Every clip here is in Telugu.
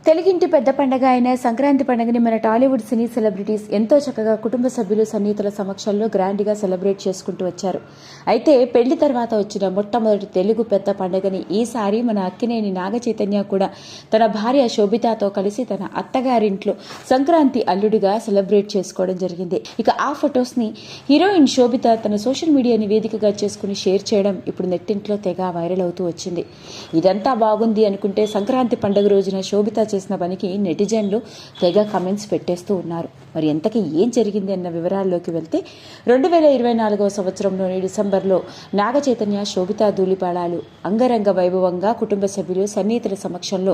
తెలుగింటి పెద్ద పండగ అయిన సంక్రాంతి పండుగని మన టాలీవుడ్ సినీ సెలబ్రిటీస్ ఎంతో చక్కగా కుటుంబ సభ్యులు సన్నిహితుల సమక్షంలో గ్రాండ్గా సెలబ్రేట్ చేసుకుంటూ వచ్చారు. అయితే పెళ్లి తర్వాత వచ్చిన మొట్టమొదటి తెలుగు పెద్ద పండుగని ఈసారి మన అక్కినేని నాగ చైతన్య కూడా తన భార్య శోభితాతో కలిసి తన అత్తగారింట్లో సంక్రాంతి అల్లుడిగా సెలబ్రేట్ చేసుకోవడం జరిగింది. ఇక ఆ ఫొటోస్ ని హీరోయిన్ శోభిత తన సోషల్ మీడియాని వేదికగా చేసుకుని షేర్ చేయడం ఇప్పుడు నెట్టింట్లో తెగ వైరల్ అవుతూ వచ్చింది. ఇదంతా బాగుంది అనుకుంటే సంక్రాంతి పండుగ రోజున శోభిత చేసిన పనికి నెటిజన్లు తెగ కమెంట్స్ పెట్టేస్తూ ఉన్నారు. మరి ఎంతకీ ఏం జరిగింది అన్న వివరాల్లోకి వెళ్తే 2024 సంవత్సరంలోని డిసెంబర్లో నాగ చైతన్య శోభిత ధూళిపాళాలు అంగరంగ వైభవంగా కుటుంబ సభ్యులు సన్నిహితుల సమక్షంలో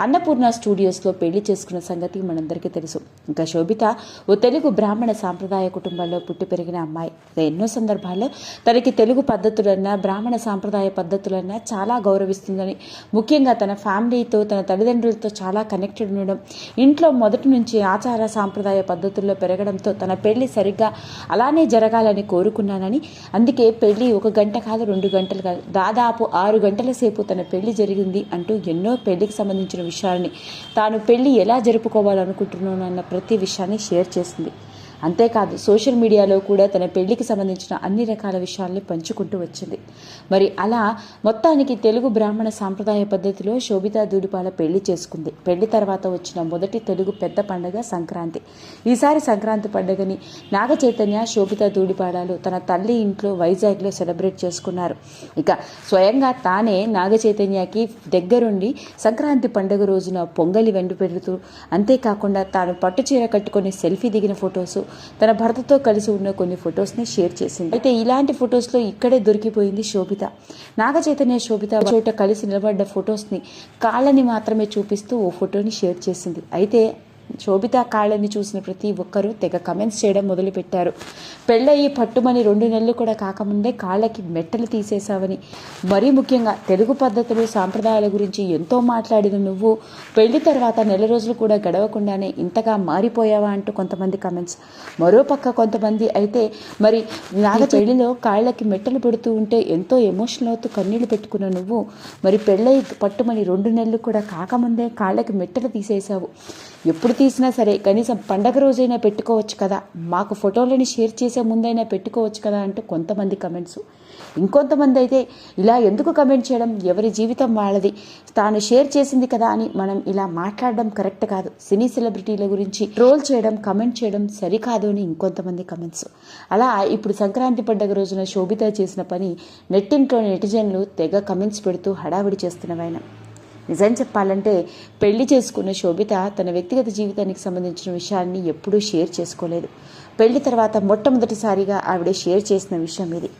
అన్నపూర్ణ స్టూడియోస్లో పెళ్లి చేసుకున్న సంగతి మనందరికీ తెలుసు. ఇంకా శోభిత ఓ తెలుగు బ్రాహ్మణ సాంప్రదాయ కుటుంబంలో పుట్టి పెరిగిన అమ్మాయి. ఎన్నో సందర్భాల్లో తనకి తెలుగు పద్ధతులన్నా బ్రాహ్మణ సాంప్రదాయ పద్ధతులన్నా చాలా గౌరవిస్తుందని, ముఖ్యంగా తన ఫ్యామిలీతో తన తల్లిదండ్రులతో చాలా కనెక్టెడ్ ఉండడం, ఇంట్లో మొదటి నుంచి ఆచార సాంప్రదాయ పద్ధతుల్లో పెరగడంతో తన పెళ్లి సరిగ్గా అలానే జరగాలని కోరుకున్నానని, అందుకే పెళ్లి 1 గంట కాదు 2 గంటలు కాదు దాదాపు 6 గంటల సేపు తన పెళ్లి జరిగింది అంటూ ఎన్నో పెళ్లికి సంబంధించిన విషయాల్ని, తాను పెళ్లి ఎలా జరుపుకోవాలనుకుంటున్నాను అన్న ప్రతి విషయాన్ని షేర్ చేసింది. అంతేకాదు సోషల్ మీడియాలో కూడా తన పెళ్లికి సంబంధించిన అన్ని రకాల విషయాల్ని పంచుకుంటూ వచ్చింది. మరి అలా మొత్తానికి తెలుగు బ్రాహ్మణ సాంప్రదాయ పద్ధతిలో శోభిత ధూళిపాళ పెళ్లి చేసుకుంది. పెళ్లి తర్వాత వచ్చిన మొదటి తెలుగు పెద్ద పండుగ సంక్రాంతి. ఈసారి సంక్రాంతి పండుగని నాగ చైతన్య శోభిత ధూళిపాళలు తన తల్లి ఇంట్లో వైజాగ్లో సెలబ్రేట్ చేసుకున్నారు. ఇక స్వయంగా తానే నాగ చైతన్యకి దగ్గరుండి సంక్రాంతి పండుగ రోజున పొంగలి వెండి పెడుతూ, అంతేకాకుండా తాను పట్టుచీర కట్టుకొని సెల్ఫీ దిగిన ఫొటోస్, తన భర్తతో కలిసి ఉన్న కొన్ని ఫొటోస్ని షేర్ చేసింది. అయితే ఇలాంటి ఫొటోస్లో ఇక్కడే దొరికిపోయింది శోభిత. నాగ చైతన్య శోభిత చోట కలిసి నిలబడ్డ ఫొటోస్ని కాళ్ళని మాత్రమే చూపిస్తూ ఓ ఫోటోని షేర్ చేసింది. అయితే శోభిత కాళ్ళని చూసిన ప్రతి ఒక్కరూ తెగ కమెంట్స్ చేయడం మొదలుపెట్టారు. పెళ్ళయి పట్టుమని 2 నెలలు కూడా కాకముందే కాళ్ళకి మెట్టలు తీసేశావని, మరీ ముఖ్యంగా తెలుగు పద్ధతులు సాంప్రదాయాల గురించి ఎంతో మాట్లాడిన నువ్వు పెళ్లి తర్వాత నెల రోజులు కూడా గడవకుండానే ఇంతగా మారిపోయావా అంటూ కొంతమంది కమెంట్స్. మరోపక్క కొంతమంది అయితే మరి నాగ పెళ్లిలో కాళ్ళకి మెట్టలు పెడుతూ ఉంటే ఎంతో ఎమోషనల్ అవుతూ కన్నీళ్లు పెట్టుకున్న నువ్వు మరి పెళ్ళయి పట్టుమని 2 నెలలు కూడా కాకముందే కాళ్ళకి మెట్టలు తీసేశావు. ఎప్పుడు తీసినా సరే కనీసం పండగ రోజైనా పెట్టుకోవచ్చు కదా, మాకు ఫోటోలని షేర్ చేసే ముందైనా పెట్టుకోవచ్చు కదా అంటూ కొంతమంది కమెంట్స్. ఇంకొంతమంది అయితే ఇలా ఎందుకు కమెంట్ చేయడం, ఎవరి జీవితం వాళ్ళది, తాను షేర్ చేసింది కదా అని మనం ఇలా మాట్లాడడం కరెక్ట్ కాదు, సినీ సెలబ్రిటీల గురించి ట్రోల్ చేయడం కమెంట్ చేయడం సరికాదు అని ఇంకొంతమంది కమెంట్స్. అలా ఇప్పుడు సంక్రాంతి పండుగ రోజున శోభిత చేసిన పని నెట్టింట్లో నెటిజన్లు తెగ కమెంట్స్ పెడుతూ హడావిడి చేస్తున్నవైన. నిజం చెప్పాలంటే పెళ్లి చేసుకున్న శోభిత తన వ్యక్తిగత జీవితానికి సంబంధించిన విషయాన్ని ఎప్పుడూ షేర్ చేసుకోలేదు. పెళ్లి తర్వాత మొట్టమొదటిసారిగా ఆవిడ షేర్ చేసిన విషయం ఇది.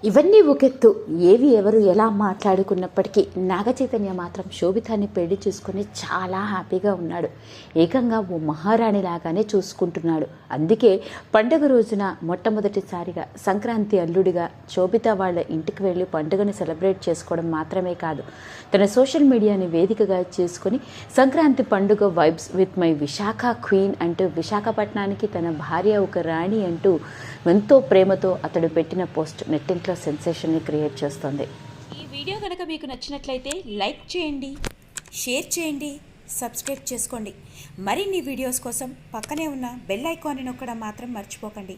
ఇవన్నీ ఒకెత్తు, ఏవి ఎవరు ఎలా మాట్లాడుకున్నప్పటికీ నాగ చైతన్య మాత్రం శోభితాన్ని పెళ్లి చేసుకుని చాలా హ్యాపీగా ఉన్నాడు. ఏకంగా ఓ మహారాణి లాగానే చూసుకుంటున్నాడు. అందుకే పండుగ రోజున మొట్టమొదటిసారిగా సంక్రాంతి అల్లుడిగా శోభిత వాళ్ళ ఇంటికి వెళ్ళి పండుగని సెలబ్రేట్ చేసుకోవడం మాత్రమే కాదు, తన సోషల్ మీడియాని వేదికగా చేసుకుని సంక్రాంతి పండుగ vibes with my Visakha queen అంటూ విశాఖపట్నానికి తన భార్య ఒక రాణి అంటూ ఎంతో ప్రేమతో అతడు పెట్టిన పోస్ట్ నెట్టింట్లో సెన్సేషన్ని క్రియేట్ చేస్తుంది. ఈ వీడియో కనుక మీకు నచ్చినట్లయితే లైక్ చేయండి, షేర్ చేయండి, సబ్స్క్రైబ్ చేసుకోండి. మరిన్ని వీడియోస్ కోసం పక్కనే ఉన్న బెల్ ఐకాన్ని నొక్కడం మాత్రం మర్చిపోకండి.